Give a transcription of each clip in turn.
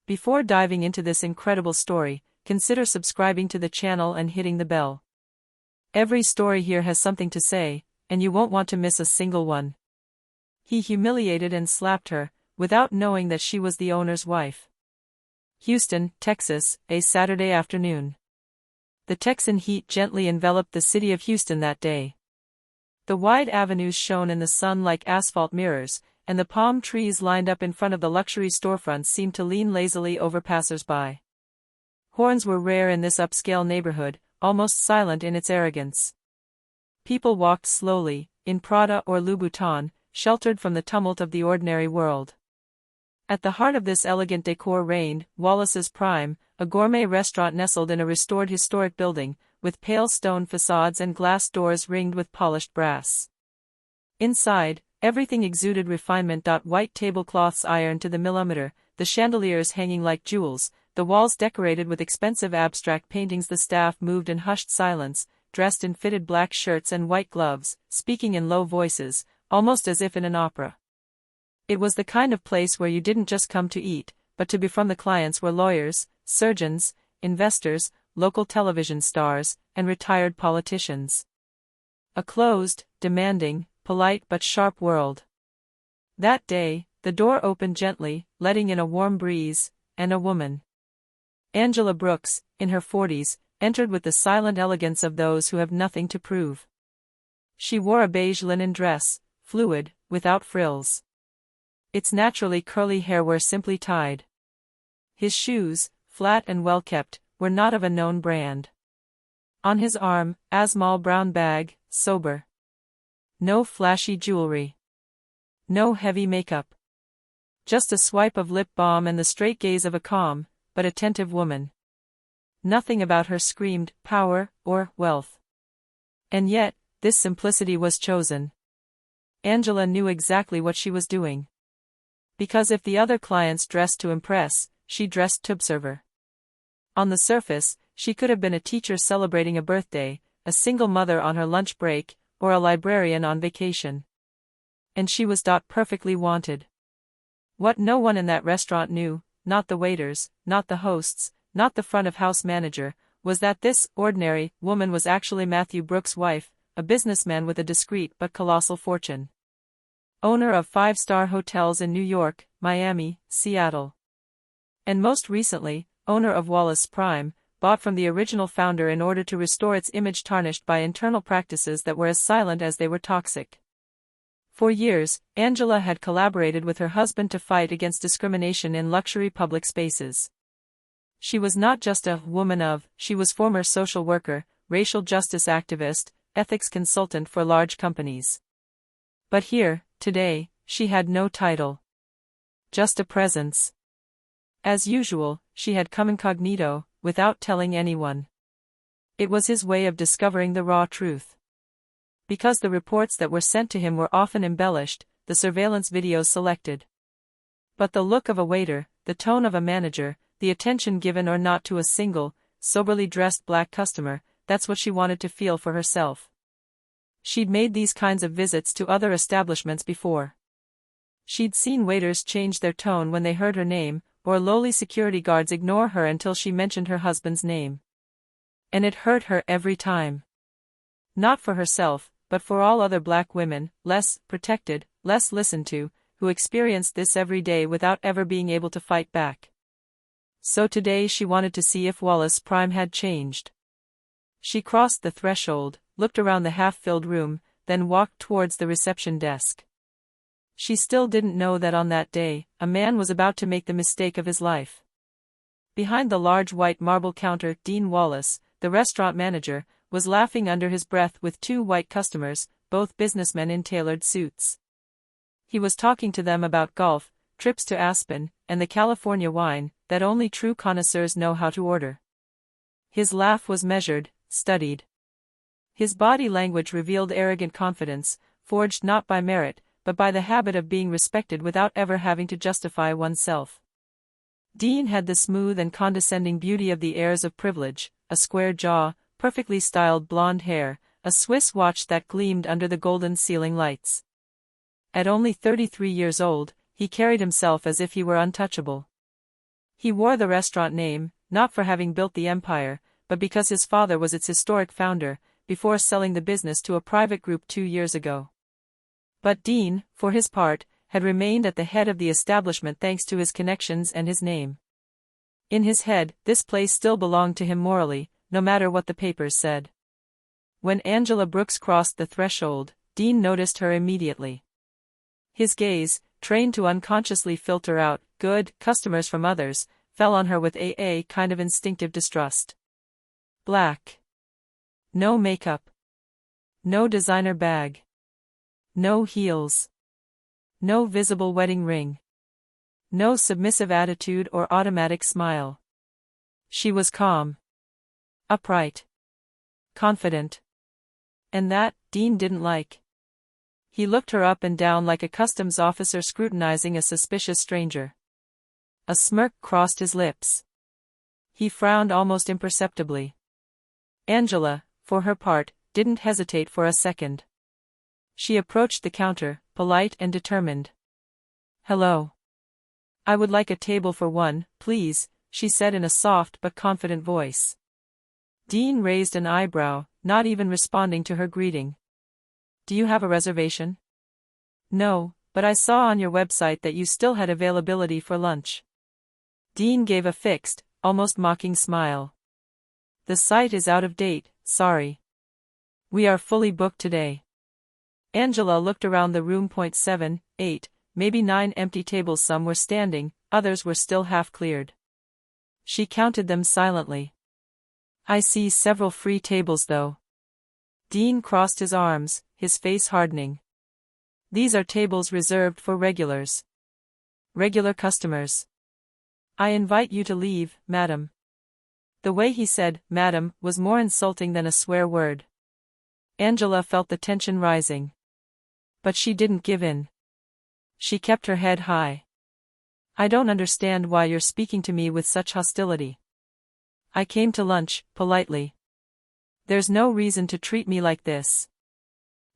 Before diving into this incredible story, consider subscribing to the channel and hitting the bell. Every story here has something to say, and you won't want to miss a single one. He humiliated and slapped her, without knowing that she was the owner's wife. Houston, Texas, a Saturday afternoon. The Texan heat gently enveloped the city of Houston that day. The wide avenues shone in the sun like asphalt mirrors, and the palm trees lined up in front of the luxury storefronts seemed to lean lazily over passers-by. Horns were rare in this upscale neighborhood, almost silent in its arrogance. People walked slowly, in Prada or Louboutin, sheltered from the tumult of the ordinary world. At the heart of this elegant decor reigned Wallace's Prime, a gourmet restaurant nestled in a restored historic building, with pale stone facades and glass doors ringed with polished brass. Inside, everything exuded refinement. White tablecloths ironed to the millimeter, the chandeliers hanging like jewels, the walls decorated with expensive abstract paintings. The staff moved in hushed silence, dressed in fitted black shirts and white gloves, speaking in low voices, almost as if in an opera. It was the kind of place where you didn't just come to eat, but to befriend. The clients were lawyers, surgeons, investors, local television stars, and retired politicians. A closed, demanding, polite but sharp world. That day, the door opened gently, letting in a warm breeze, and a woman. Angela Brooks, in her 40s, entered with the silent elegance of those who have nothing to prove. She wore a beige linen dress, fluid, without frills. Its naturally curly hair were simply tied. His shoes, flat and well-kept, were not of a known brand. On his arm, a small brown bag, sober. No flashy jewelry. No heavy makeup. Just a swipe of lip balm and the straight gaze of a calm, but attentive woman. Nothing about her screamed power or wealth. And yet, this simplicity was chosen. Angela knew exactly what she was doing. Because if the other clients dressed to impress, she dressed to observe. On the surface, she could have been a teacher celebrating a birthday, a single mother on her lunch break, or a librarian on vacation. And she was perfectly wanted. What no one in that restaurant knew, not the waiters, not the hosts, not the front-of-house manager, was that this ordinary woman was actually Matthew Brooks' wife, a businessman with a discreet but colossal fortune. Owner of 5-star hotels in New York, Miami, Seattle. And most recently, owner of Wallace Prime, bought from the original founder in order to restore its image tarnished by internal practices that were as silent as they were toxic. For years, Angela had collaborated with her husband to fight against discrimination in luxury public spaces. She was not just a woman of, she was former social worker, racial justice activist, ethics consultant for large companies. But here, today, she had no title. Just a presence. As usual, she had come incognito, without telling anyone. It was his way of discovering the raw truth. Because the reports that were sent to him were often embellished, the surveillance videos selected. But the look of a waiter, the tone of a manager, the attention given or not to a single, soberly dressed black customer, that's what she wanted to feel for herself. She'd made these kinds of visits to other establishments before. She'd seen waiters change their tone when they heard her name, or lowly security guards ignore her until she mentioned her husband's name. And it hurt her every time. Not for herself, but for all other black women, less protected, less listened to, who experienced this every day without ever being able to fight back. So today she wanted to see if Wallace Prime had changed. She crossed the threshold, looked around the half-filled room, then walked towards the reception desk. She still didn't know that on that day, a man was about to make the mistake of his life. Behind the large white marble counter, Dean Wallace, the restaurant manager, was laughing under his breath with 2 white customers, both businessmen in tailored suits. He was talking to them about golf, trips to Aspen, and the California wine that only true connoisseurs know how to order. His laugh was measured, studied. His body language revealed arrogant confidence, forged not by merit, but by the habit of being respected without ever having to justify oneself. Dean had the smooth and condescending beauty of the heirs of privilege, a square jaw, perfectly styled blonde hair, a Swiss watch that gleamed under the golden ceiling lights. At only 33 years old, he carried himself as if he were untouchable. He wore the restaurant name, not for having built the empire, but because his father was its historic founder, before selling the business to a private group 2 years ago. But Dean, for his part, had remained at the head of the establishment thanks to his connections and his name. In his head, this place still belonged to him morally, no matter what the papers said. When Angela Brooks crossed the threshold, Dean noticed her immediately. His gaze, trained to unconsciously filter out good customers from others, fell on her with a kind of instinctive distrust. Black. No makeup. No designer bag. No heels. No visible wedding ring. No submissive attitude or automatic smile. She was calm. Upright. Confident. And that, Dean didn't like. He looked her up and down like a customs officer scrutinizing a suspicious stranger. A smirk crossed his lips. He frowned almost imperceptibly. Angela, for her part, didn't hesitate for a second. She approached the counter, polite and determined. "Hello. I would like a table for one, please," she said in a soft but confident voice. Dean raised an eyebrow, not even responding to her greeting. "Do you have a reservation?" "No, but I saw on your website that you still had availability for lunch." Dean gave a fixed, almost mocking smile. "The site is out of date, sorry. We are fully booked today." Angela looked around the room. 7, 8, maybe 9 empty tables. Some were standing, others were still half cleared. She counted them silently. "I see several free tables though." Dean crossed his arms, his face hardening. "These are tables reserved for regulars. Regular customers. I invite you to leave, madam." The way he said, "madam," was more insulting than a swear word. Angela felt the tension rising. But she didn't give in. She kept her head high. "I don't understand why you're speaking to me with such hostility. I came to lunch, politely. There's no reason to treat me like this."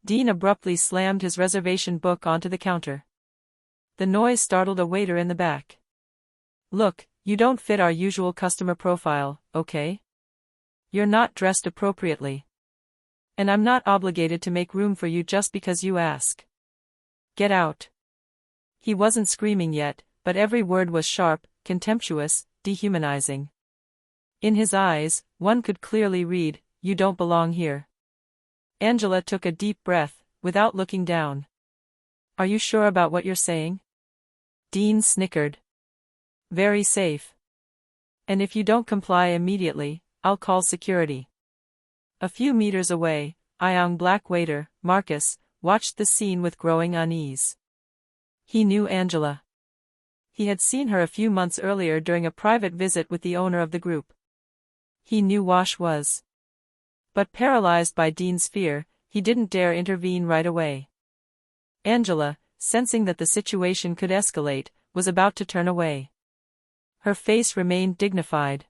Dean abruptly slammed his reservation book onto the counter. The noise startled a waiter in the back. "Look, you don't fit our usual customer profile, okay? You're not dressed appropriately. And I'm not obligated to make room for you just because you ask. Get out." He wasn't screaming yet, but every word was sharp, contemptuous, dehumanizing. In his eyes, one could clearly read, "You don't belong here." Angela took a deep breath, without looking down. "Are you sure about what you're saying?" Dean snickered. "Very safe. And if you don't comply immediately, I'll call security." A few meters away, a young black waiter, Marcus, watched the scene with growing unease. He knew Angela. He had seen her a few months earlier during a private visit with the owner of the group. He knew Wash was. But paralyzed by Dean's fear, he didn't dare intervene right away. Angela, sensing that the situation could escalate, was about to turn away. Her face remained dignified.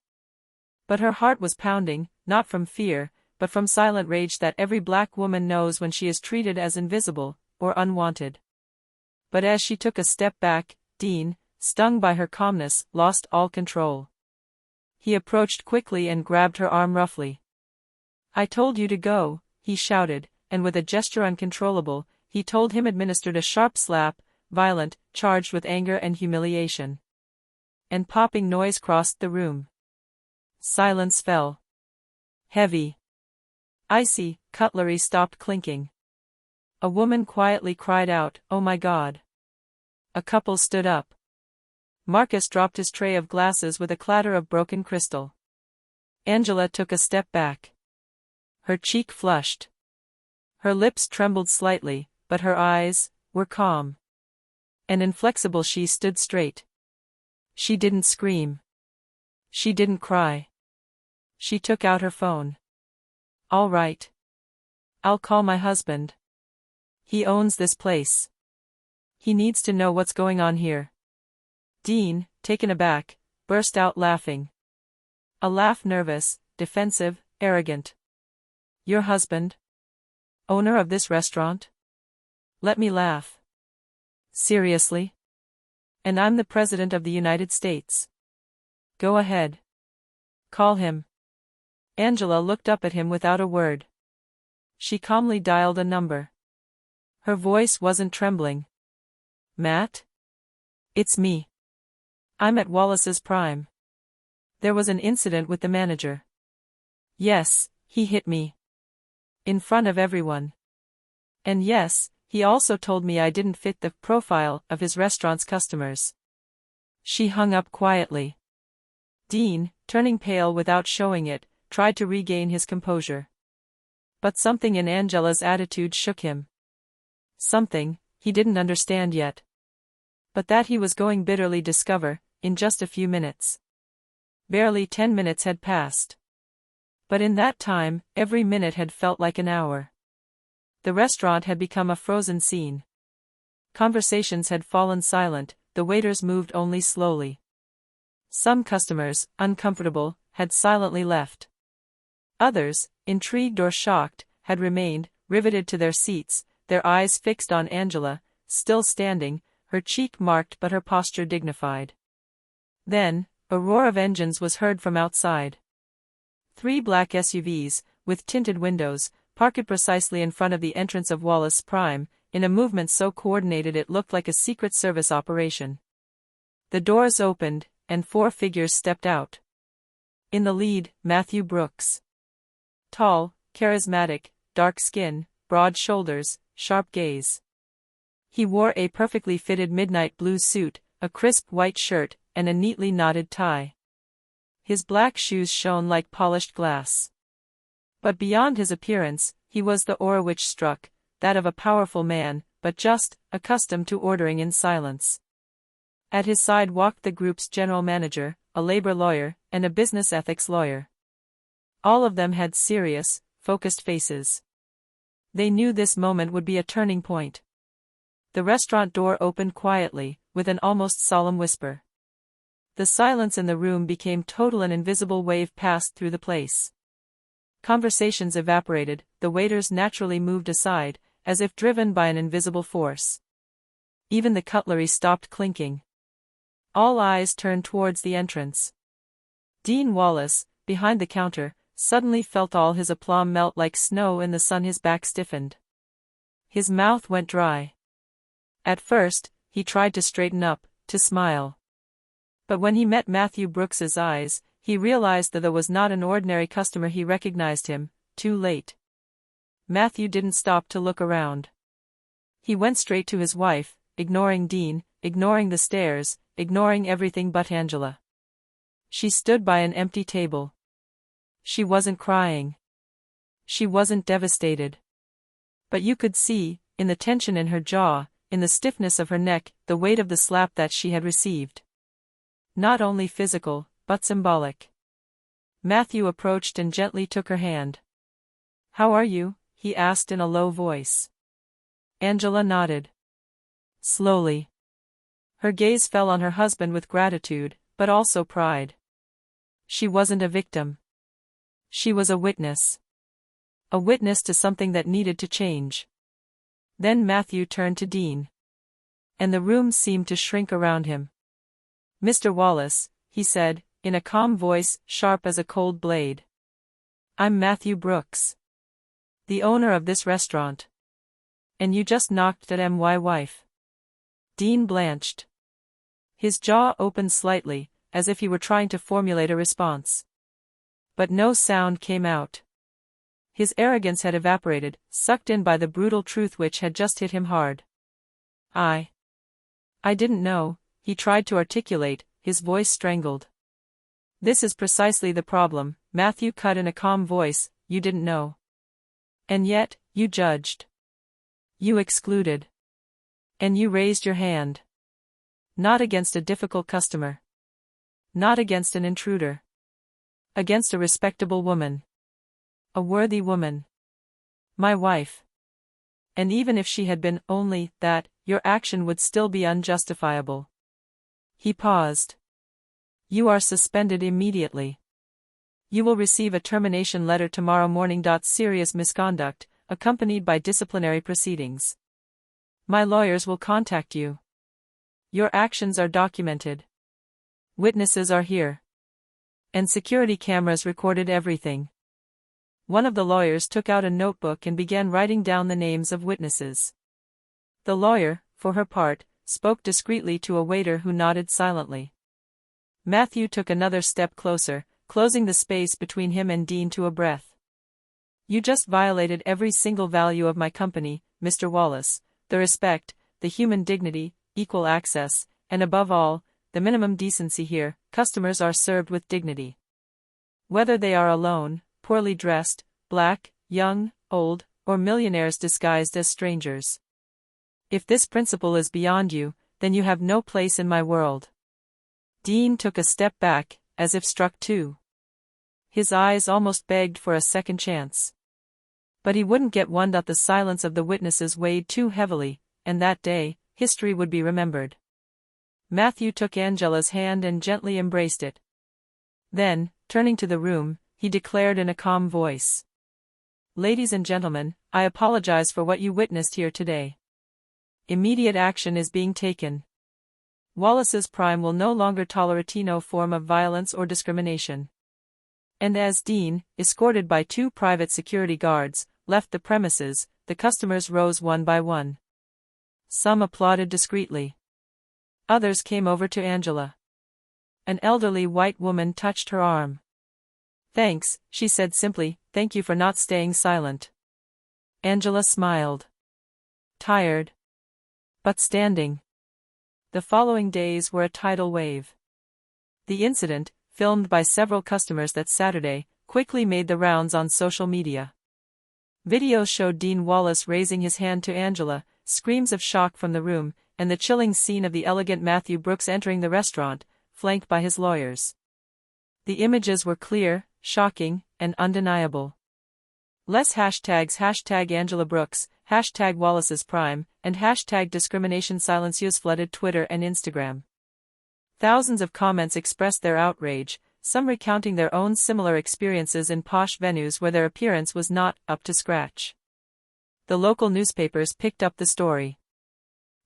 But her heart was pounding, not from fear, but from silent rage that every black woman knows when she is treated as invisible, or unwanted. But as she took a step back, Dean, stung by her calmness, lost all control. He approached quickly and grabbed her arm roughly. "I told you to go," he shouted, and with a gesture uncontrollable, he told him administered a sharp slap, violent, charged with anger and humiliation. And popping noise crossed the room. Silence fell. Heavy. Icy, cutlery stopped clinking. A woman quietly cried out, "Oh my God." A couple stood up. Marcus dropped his tray of glasses with a clatter of broken crystal. Angela took a step back. Her cheek flushed. Her lips trembled slightly, but her eyes were calm. And inflexible, she stood straight. She didn't scream. She didn't cry. She took out her phone. "All right. I'll call my husband. He owns this place. He needs to know what's going on here." Dean, taken aback, burst out laughing. A laugh nervous, defensive, arrogant. "Your husband? Owner of this restaurant? Let me laugh. Seriously? And I'm the President of the United States. Go ahead. Call him. Angela looked up at him without a word. She calmly dialed a number. Her voice wasn't trembling. Matt? It's me. I'm at Wallace's Prime. There was an incident with the manager. Yes, he hit me. In front of everyone. And yes, he also told me I didn't fit the profile of his restaurant's customers. She hung up quietly. Dean, turning pale without showing it, tried to regain his composure. But something in Angela's attitude shook him. Something he didn't understand yet. But that he was going bitterly discover, in just a few minutes. Barely 10 minutes had passed. But in that time, every minute had felt like an hour. The restaurant had become a frozen scene. Conversations had fallen silent, the waiters moved only slowly. Some customers, uncomfortable, had silently left. Others, intrigued or shocked, had remained, riveted to their seats, their eyes fixed on Angela, still standing, her cheek marked but her posture dignified. Then, a roar of engines was heard from outside. 3 black SUVs, with tinted windows, parked precisely in front of the entrance of Wallace Prime, in a movement so coordinated it looked like a Secret Service operation. The doors opened, and 4 figures stepped out. In the lead, Matthew Brooks. Tall, charismatic, dark skin, broad shoulders, sharp gaze. He wore a perfectly fitted midnight blue suit, a crisp white shirt, and a neatly knotted tie. His black shoes shone like polished glass. But beyond his appearance, he was the aura which struck, that of a powerful man, but just, accustomed to ordering in silence. At his side walked the group's general manager, a labor lawyer, and a business ethics lawyer. All of them had serious, focused faces. They knew this moment would be a turning point. The restaurant door opened quietly, with an almost solemn whisper. The silence in the room became total. An invisible wave passed through the place. Conversations evaporated, the waiters naturally moved aside, as if driven by an invisible force. Even the cutlery stopped clinking. All eyes turned towards the entrance. Dean Wallace, behind the counter, suddenly felt all his aplomb melt like snow in the sun. His back stiffened. His mouth went dry. At first, he tried to straighten up, to smile. But when he met Matthew Brooks's eyes, he realized that it was not an ordinary customer. He recognized him, too late. Matthew didn't stop to look around. He went straight to his wife, ignoring Dean, ignoring the stairs, ignoring everything but Angela. She stood by an empty table. She wasn't crying. She wasn't devastated. But you could see, in the tension in her jaw, in the stiffness of her neck, the weight of the slap that she had received. Not only physical, but symbolic. Matthew approached and gently took her hand. "How are you?" he asked in a low voice. Angela nodded. Slowly. Her gaze fell on her husband with gratitude, but also pride. She wasn't a victim. She was a witness. A witness to something that needed to change. Then Matthew turned to Dean. And the room seemed to shrink around him. "Mr. Wallace," he said, in a calm voice, sharp as a cold blade. "I'm Matthew Brooks. The owner of this restaurant. And you just knocked at my wife." Dean blanched. His jaw opened slightly, as if he were trying to formulate a response. But no sound came out. His arrogance had evaporated, sucked in by the brutal truth which had just hit him hard. I didn't know," he tried to articulate, his voice strangled. "This is precisely the problem," Matthew cut in a calm voice, "you didn't know. And yet, you judged. You excluded. And you raised your hand. Not against a difficult customer. Not against an intruder. Against a respectable woman. A worthy woman. My wife. And even if she had been only that, your action would still be unjustifiable." He paused. "You are suspended immediately. You will receive a termination letter tomorrow morning. Serious misconduct, accompanied by disciplinary proceedings. My lawyers will contact you. Your actions are documented. Witnesses are here. And security cameras recorded everything. One of the lawyers took out a notebook and began writing down the names of witnesses. The lawyer, for her part, spoke discreetly to a waiter who nodded silently. Matthew took another step closer, closing the space between him and Dean to a breath. "You just violated every single value of my company, Mr. Wallace, the respect, the human dignity, equal access, and above all, the minimum decency here. Customers are served with dignity. Whether they are alone, poorly dressed, black, young, old, or millionaires disguised as strangers. If this principle is beyond you, then you have no place in my world." Dean took a step back, as if struck too. His eyes almost begged for a second chance. But he wouldn't get one. The silence of the witnesses weighed too heavily, and that day, history would be remembered. Matthew took Angela's hand and gently embraced it. Then, turning to the room, he declared in a calm voice, "Ladies and gentlemen, I apologize for what you witnessed here today. Immediate action is being taken. Wallace's Prime will no longer tolerate no form of violence or discrimination." And as Dean, escorted by 2 private security guards, left the premises, the customers rose one by one. Some applauded discreetly. Others came over to Angela. An elderly white woman touched her arm. "Thanks," she said simply, "thank you for not staying silent." Angela smiled. Tired, but standing. The following days were a tidal wave. The incident, filmed by several customers that Saturday, quickly made the rounds on social media. Videos showed Dean Wallace raising his hand to Angela, screams of shock from the room, and the chilling scene of the elegant Matthew Brooks entering the restaurant, flanked by his lawyers. The images were clear, shocking, and undeniable. Less hashtags #Angela Brooks, #Wallace's Prime, and #discrimination silencieux flooded Twitter and Instagram. Thousands of comments expressed their outrage, some recounting their own similar experiences in posh venues where their appearance was not up to scratch. The local newspapers picked up the story.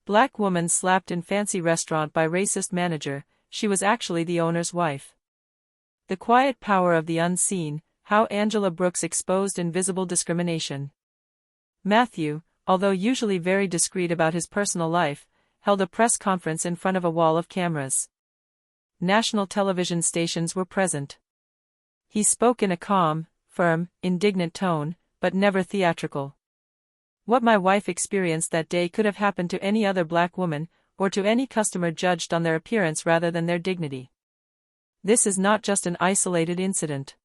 Black woman slapped in fancy restaurant by racist manager, she was actually the owner's wife. The quiet power of the unseen, how Angela Brooks exposed invisible discrimination. Matthew, although usually very discreet about his personal life, held a press conference in front of a wall of cameras. National television stations were present. He spoke in a calm, firm, indignant tone, but never theatrical. "What my wife experienced that day could have happened to any other black woman, or to any customer judged on their appearance rather than their dignity. This is not just an isolated incident.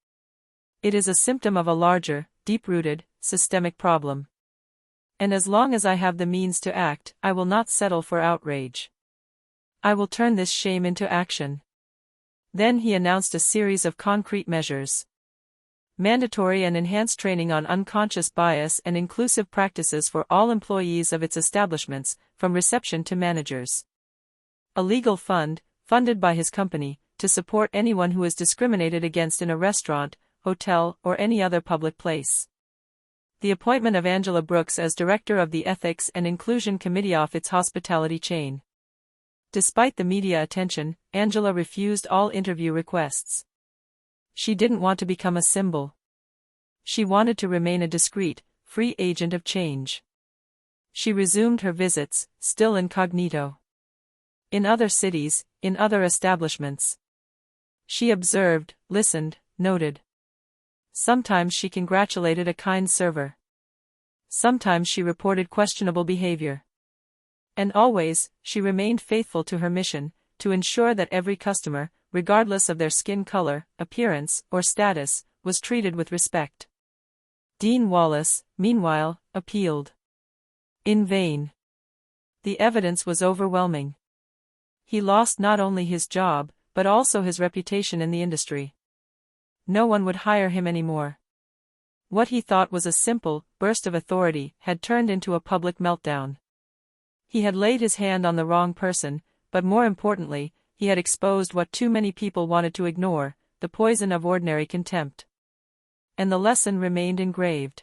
It is a symptom of a larger, deep-rooted, systemic problem. And as long as I have the means to act, I will not settle for outrage. I will turn this shame into action." Then he announced a series of concrete measures. Mandatory and enhanced training on unconscious bias and inclusive practices for all employees of its establishments, from reception to managers. A legal fund, funded by his company, to support anyone who is discriminated against in a restaurant, hotel, or any other public place. The appointment of Angela Brooks as director of the Ethics and Inclusion Committee of its hospitality chain. Despite the media attention, Angela refused all interview requests. She didn't want to become a symbol. She wanted to remain a discreet, free agent of change. She resumed her visits, still incognito. In other cities, in other establishments. She observed, listened, noted. Sometimes she congratulated a kind server. Sometimes she reported questionable behavior. And always, she remained faithful to her mission, to ensure that every customer, regardless of their skin color, appearance, or status, was treated with respect. Dean Wallace, meanwhile, appealed. In vain. The evidence was overwhelming. He lost not only his job, but also his reputation in the industry. No one would hire him anymore. What he thought was a simple burst of authority had turned into a public meltdown. He had laid his hand on the wrong person, but more importantly, he had exposed what too many people wanted to ignore, the poison of ordinary contempt. And the lesson remained engraved.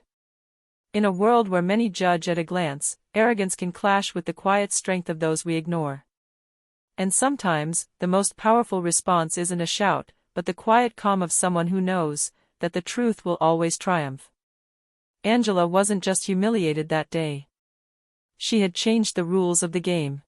In a world where many judge at a glance, arrogance can clash with the quiet strength of those we ignore. And sometimes, the most powerful response isn't a shout, but the quiet calm of someone who knows that the truth will always triumph. Angela wasn't just humiliated that day. She had changed the rules of the game.